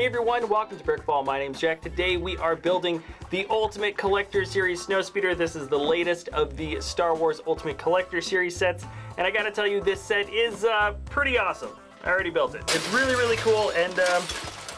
Hey everyone, welcome to BrickVault. My name's Jack. Today we are building the Ultimate Collector Series Snowspeeder. This is the latest of the Star Wars Ultimate Collector Series sets, and I gotta tell you, this set is pretty awesome. I already built it. It's really, really cool, and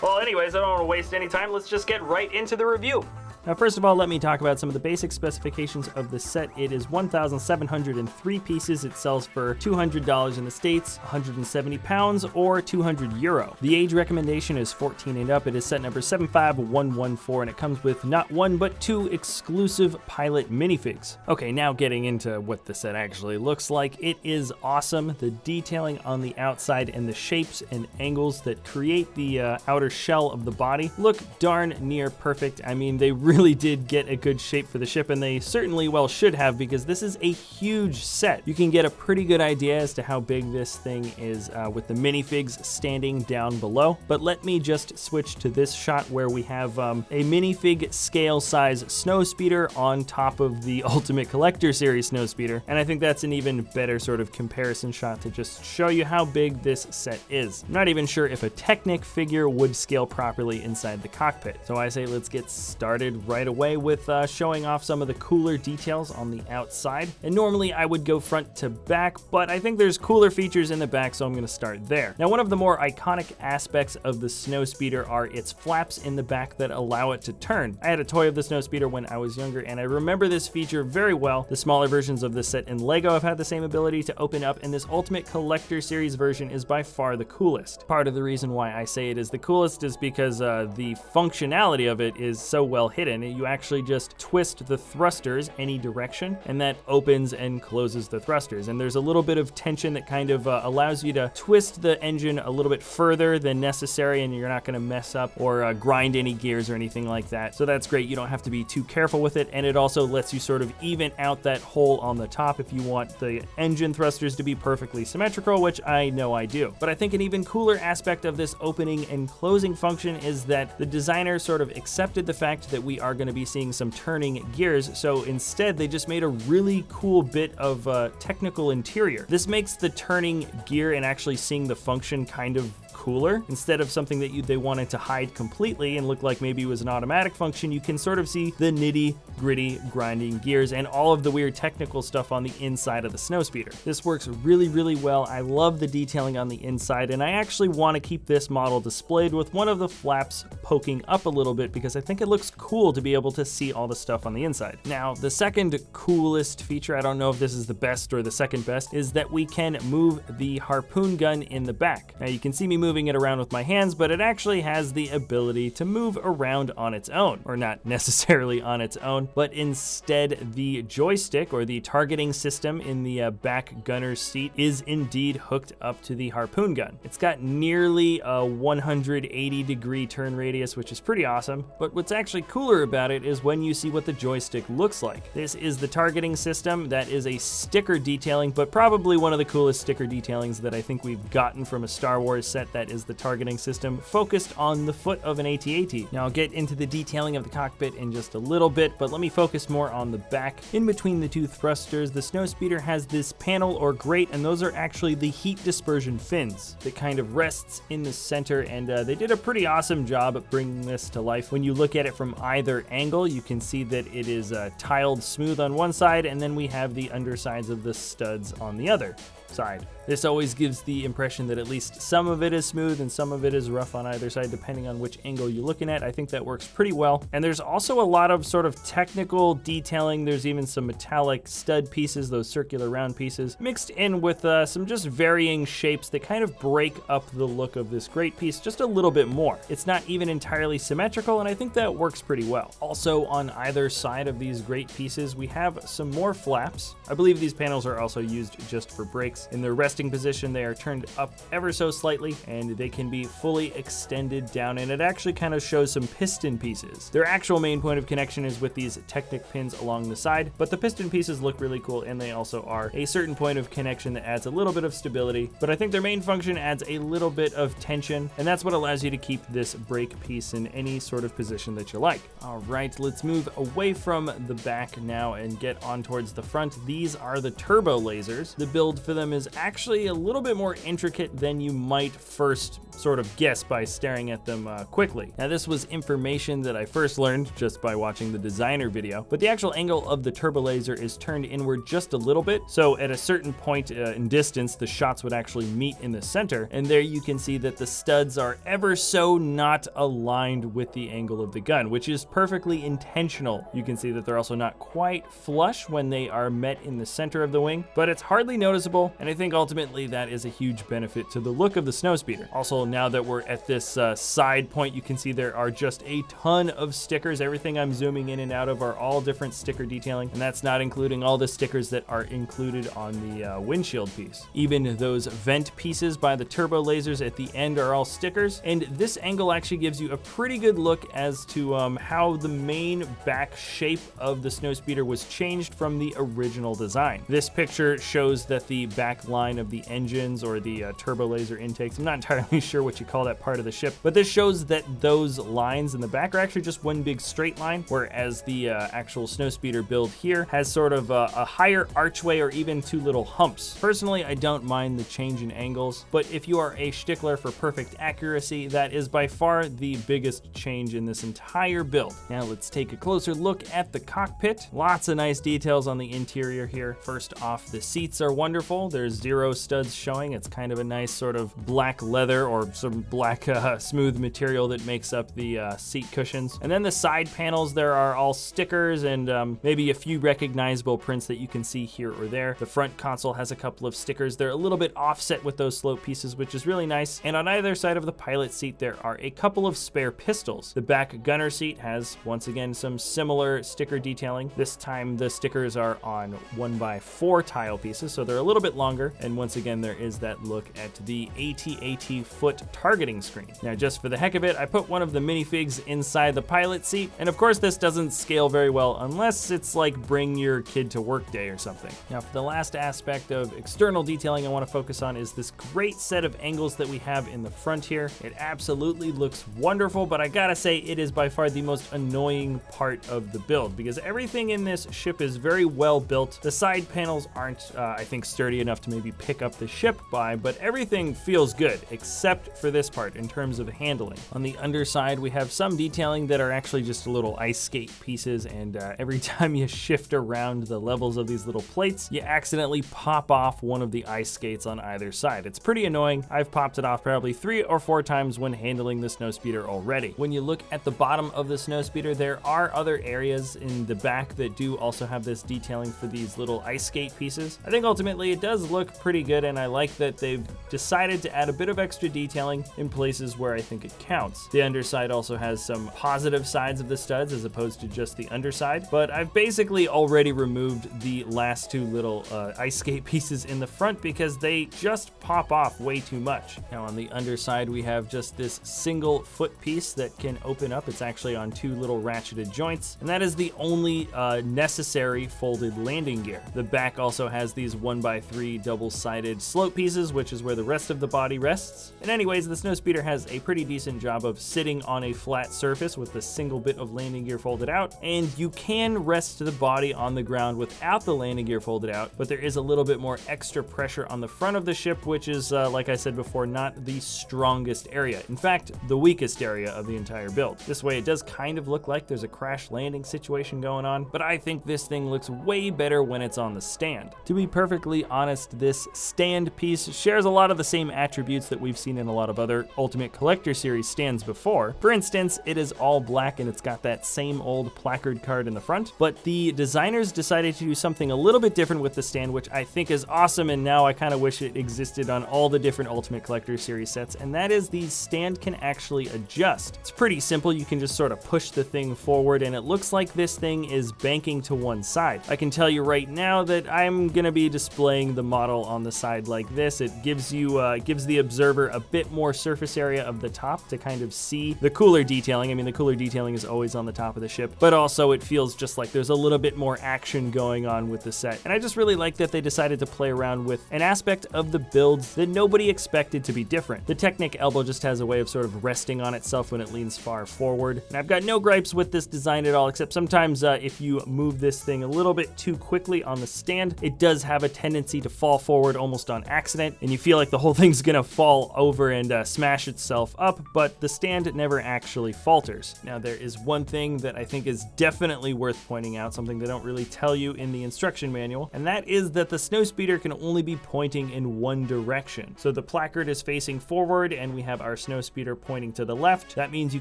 well, anyways, I don't want to waste any time. Let's just get right into the review. Now, first of all, let me talk about some of the basic specifications of the set. It is 1,703 pieces. It sells for $200 in the States, 170 pounds, or 200 euro. The age recommendation is 14 and up. It is set number 75114, and it comes with not one, but two exclusive pilot minifigs. Okay, now getting into what the set actually looks like. It is awesome. The detailing on the outside and the shapes and angles that create the outer shell of the body look darn near perfect. I mean, they really did get a good shape for the ship, and they certainly well should have, because this is a huge set. You can get a pretty good idea as to how big this thing is with the minifigs standing down below. But let me just switch to this shot where we have a minifig scale size Snowspeeder on top of the Ultimate Collector Series Snowspeeder, and I think that's an even better sort of comparison shot to just show you how big this set is. I'm not even sure if a Technic figure would scale properly inside the cockpit, so I say let's get started right away with showing off some of the cooler details on the outside. And normally I would go front to back, but I think there's cooler features in the back, so I'm gonna start there. Now, one of the more iconic aspects of the Snowspeeder are its flaps in the back that allow it to turn. I had a toy of the Snowspeeder when I was younger, and I remember this feature very well. The smaller versions of this set in Lego have had the same ability to open up, and this Ultimate Collector Series version is by far the coolest. Part of the reason why I say it is the coolest is because the functionality of it is so well hidden. You actually just twist the thrusters any direction, and that opens and closes the thrusters. And there's a little bit of tension that kind of allows you to twist the engine a little bit further than necessary, and you're not going to mess up or grind any gears or anything like that. So that's great. You don't have to be too careful with it, and it also lets you sort of even out that hole on the top if you want the engine thrusters to be perfectly symmetrical, which I know I do. But I think an even cooler aspect of this opening and closing function is that the designer sort of accepted the fact that we are going to be seeing some turning gears, so instead they just made a really cool bit of technical interior. This makes the turning gear and actually seeing the function kind of cooler. Instead of something that they wanted to hide completely and look like maybe it was an automatic function, you can sort of see the nitty gritty grinding gears and all of the weird technical stuff on the inside of the Snowspeeder. This works really, really well. I love the detailing on the inside, and I actually want to keep this model displayed with one of the flaps poking up a little bit because I think it looks cool to be able to see all the stuff on the inside. Now, the second coolest feature, I don't know if this is the best or the second best, is that we can move the Harpoon gun in the back. Now, you can see me moving it around with my hands, but it actually has the ability to move around on its own, or not necessarily on its own, but instead the joystick or the targeting system in the back gunner's seat is indeed hooked up to the Harpoon gun. It's got nearly a 180-degree turn radius, which is pretty awesome, but what's actually cooler about it is when you see what the joystick looks like. This is the targeting system. That is a sticker detailing, but probably one of the coolest sticker detailings that I think we've gotten from a Star Wars set. That is the targeting system focused on the foot of an AT-AT. Now, I'll get into the detailing of the cockpit in just a little bit, but let me focus more on the back. In between the two thrusters, the Snowspeeder has this panel or grate, and those are actually the heat dispersion fins that kind of rests in the center, and they did a pretty awesome job at bringing this to life. When you look at it from either angle, you can see that it is tiled smooth on one side, and then we have the undersides of the studs on the other side. This always gives the impression that at least some of it is smooth and some of it is rough on either side, depending on which angle you're looking at. I think that works pretty well. And there's also a lot of sort of technical detailing. There's even some metallic stud pieces, those circular round pieces, mixed in with some just varying shapes that kind of break up the look of this great piece just a little bit more. It's not even entirely symmetrical, and I think that works pretty well. Also, on either side of these great pieces, we have some more flaps. I believe these panels are also used just for brakes. In their resting position, they are turned up ever so slightly, and they can be fully extended down, and it actually kind of shows some piston pieces. Their actual main point of connection is with these Technic pins along the side, but the piston pieces look really cool, and they also are a certain point of connection that adds a little bit of stability, but I think their main function adds a little bit of tension, and that's what allows you to keep this brake piece in any sort of position that you like. All right, let's move away from the back now and get on towards the front. These are the turbo lasers. The build for them is actually a little bit more intricate than you might first sort of guess by staring at them quickly. Now, this was information that I first learned just by watching the designer video, but the actual angle of the turbo laser is turned inward just a little bit. So at a certain point in distance, the shots would actually meet in the center. And there you can see that the studs are ever so not aligned with the angle of the gun, which is perfectly intentional. You can see that they're also not quite flush when they are met in the center of the wing, but it's hardly noticeable. And I think ultimately that is a huge benefit to the look of the Snowspeeder. Also, now that we're at this side point, you can see there are just a ton of stickers. Everything I'm zooming in and out of are all different sticker detailing, and that's not including all the stickers that are included on the windshield piece. Even those vent pieces by the turbo lasers at the end are all stickers, and this angle actually gives you a pretty good look as to how the main back shape of the Snowspeeder was changed from the original design. This picture shows that the back line of the engines or the turbo laser intakes, I'm not entirely sure what you call that part of the ship, but this shows that those lines in the back are actually just one big straight line, whereas the actual Snowspeeder build here has sort of a higher archway or even two little humps. Personally, I don't mind the change in angles, but if you are a stickler for perfect accuracy, that is by far the biggest change in this entire build. Now let's take a closer look at the cockpit. Lots of nice details on the interior here. First off, the seats are wonderful. There's 0 studs showing. It's kind of a nice sort of black leather or some black smooth material that makes up the seat cushions. And then the side panels, there are all stickers and maybe a few recognizable prints that you can see here or there. The front console has a couple of stickers. They're a little bit offset with those slope pieces, which is really nice. And on either side of the pilot seat, there are a couple of spare pistols. The back gunner seat has, once again, some similar sticker detailing. This time the stickers are on 1x4 tile pieces, so they're a little bit longer. And once again, there is that look at the AT-AT foot targeting screen. Now, just for the heck of it, I put one of the minifigs inside the pilot seat. And of course, this doesn't scale very well unless it's like bring your kid to work day or something. Now, for the last aspect of external detailing I want to focus on is this great set of angles that we have in the front here. It absolutely looks wonderful, but I gotta say it is by far the most annoying part of the build because everything in this ship is very well built. The side panels aren't, I think, sturdy enough to maybe pick up the ship by, but everything feels good except for this part in terms of handling. On the underside, we have some detailing that are actually just little ice skate pieces, and every time you shift around the levels of these little plates, you accidentally pop off one of the ice skates on either side. It's pretty annoying. I've popped it off probably 3 or 4 times when handling the Snowspeeder already. When you look at the bottom of the Snowspeeder, there are other areas in the back that do also have this detailing for these little ice skate pieces. I think ultimately it does look pretty good, and I like that they've decided to add a bit of extra detailing in places where I think it counts. The underside also has some positive sides of the studs as opposed to just the underside, but I've basically already removed the last 2 little ice skate pieces in the front because they just pop off way too much. Now on the underside, we have just this single foot piece that can open up. It's actually on 2 little ratcheted joints, and that is the only necessary folded landing gear. The back also has these 1x3 double-sided slope pieces, which is where the rest of the body rests. And anyways, the Snowspeeder has a pretty decent job of sitting on a flat surface with a single bit of landing gear folded out, and you can rest the body on the ground without the landing gear folded out, but there is a little bit more extra pressure on the front of the ship, which is, like I said before, not the strongest area. In fact, the weakest area of the entire build. This way it does kind of look like there's a crash landing situation going on, but I think this thing looks way better when it's on the stand. To be perfectly honest, this stand piece shares a lot of the same attributes that we've seen in a lot of other Ultimate Collector Series stands before. For instance, it is all black and it's got that same old placard card in the front, but the designers decided to do something a little bit different with the stand, which I think is awesome, and now I kind of wish it existed on all the different Ultimate Collector Series sets, and that is the stand can actually adjust. It's pretty simple. You can just sort of push the thing forward, and it looks like this thing is banking to one side. I can tell you right now that I'm gonna be displaying the model on the side like this. It gives you gives the observer a bit more surface area of the top to kind of see the cooler detailing. I mean, the cooler detailing is always on the top of the ship, but also it feels just like there's a little bit more action going on with the set. And I just really like that they decided to play around with an aspect of the builds that nobody expected to be different. The Technic elbow just has a way of sort of resting on itself when it leans far forward. And I've got no gripes with this design at all, except sometimes if you move this thing a little bit too quickly on the stand, it does have a tendency to fall forward almost on accident, and you feel like the whole thing's gonna fall over and smash itself up, but the stand never actually falters. Now, there is one thing that I think is definitely worth pointing out, something they don't really tell you in the instruction manual, and that is that the Snowspeeder can only be pointing in one direction. So the placard is facing forward, and we have our Snowspeeder pointing to the left. That means you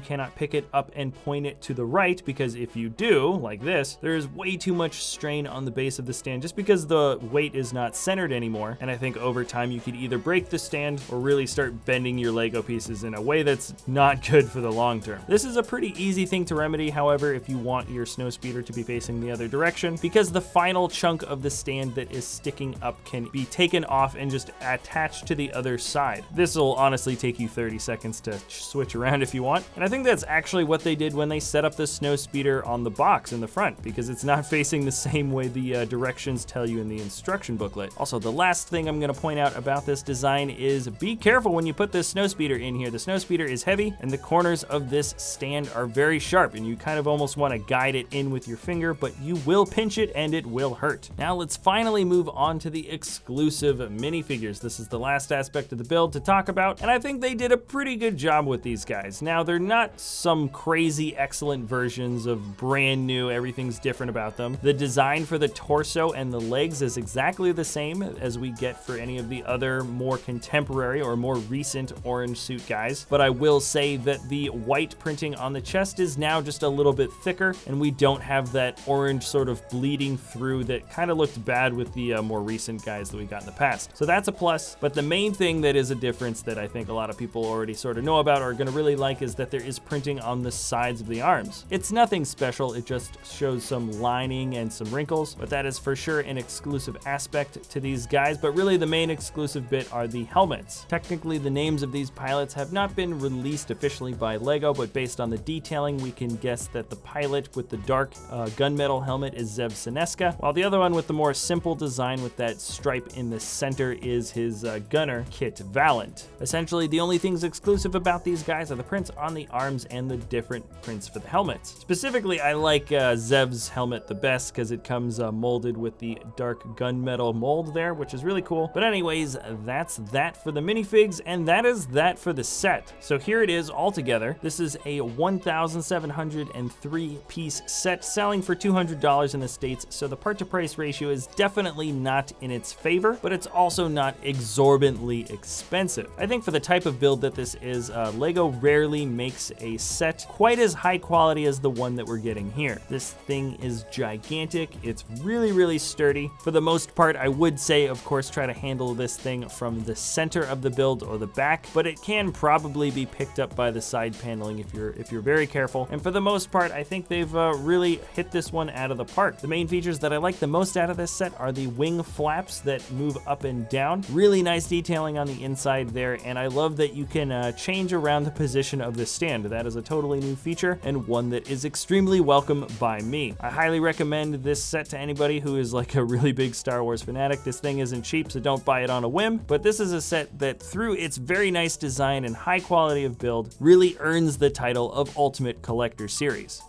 cannot pick it up and point it to the right, because if you do, like this, there is way too much strain on the base of the stand just because the weight is not centered anymore. And I think over time you could either break the stand or really start bending your Lego pieces in a way that's not good for the long term. This is a pretty easy thing to remedy, however, if you want your Snowspeeder to be facing the other direction, because the final chunk of the stand that is sticking up can be taken off and just attached to the other side. This will honestly take you 30 seconds to switch around if you want. And I think that's actually what they did when they set up the Snowspeeder on the box in the front, because it's not facing the same way the directions tell you in the instruction booklet. Also, the last thing I'm gonna point out about this design is be careful when you put this Snowspeeder in here. The Snowspeeder is heavy, and the corners of this stand are very sharp, and you kind of almost want to guide it in with your finger, but you will pinch it and it will hurt. Now let's finally move on to the exclusive minifigures. This is the last aspect of the build to talk about, and I think they did a pretty good job with these guys. Now, they're not some crazy excellent versions of brand new, everything's different about them. The design for the torso and the legs is exactly the same as we get for any of the other more contemporary or more recent orange suit guys, but I will say that the white printing on the chest is now just a little bit thicker, and we don't have that orange sort of bleeding through that kind of looked bad with the more recent guys that we got in the past. So that's a plus, but the main thing that is a difference that I think a lot of people already sort of know about or are gonna really like is that there is printing on the sides of the arms. It's nothing special, it just shows some lining and some wrinkles, but that is for sure an exclusive aspect to these guys. But really the main exclusive bit are the helmets. Technically, the names of these pilots have not been released officially by Lego, but based on the detailing, we can guess that the pilot with the dark gunmetal helmet is Zev Seneska, while the other one with the more simple design with that stripe in the center is his gunner, Kit Valent. Essentially, the only things exclusive about these guys are the prints on the arms and the different prints for the helmets. Specifically, I like Zev's helmet the best because it comes molded with the dark gunmetal mold there, which is really cool. But anyways, that's that for the minifigs, and that is that for the set. So here it is all together. This is a 1,703 piece set selling for $200 in the States, so the part to price ratio is definitely not in its favor, but it's also not exorbitantly expensive. I think for the type of build that this is, Lego rarely makes a set quite as high quality as the one that we're getting here. This thing is gigantic. It's really, really sturdy. For the most part, I would say, of course, try to handle this thing from the center of the build or the back, but it can probably be picked up by the side paneling if you're very careful. And for the most part, I think they've really hit this one out of the park. The main features that I like the most out of this set are the wing flaps that move up and down. Really nice detailing on the inside there, and I love that you can change around the position of the stand. That is a totally new feature and one that is extremely welcome by me. I highly recommend this set to anybody who is like a really big Star Wars fanatic. This thing isn't cheap, so don't buy it on a whim, but this is a set that, through its very nice design and high quality of build, really earns the title of Ultimate Collector Series.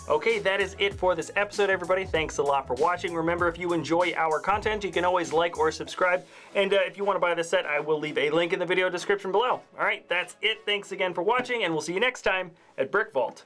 Okay, that is it for this episode, everybody. Thanks a lot for watching. Remember, if you enjoy our content, you can always like or subscribe. And if you want to buy this set, I will leave a link in the video description below. All right, that's it. Thanks again for watching, and we'll see you next time at BrickVault.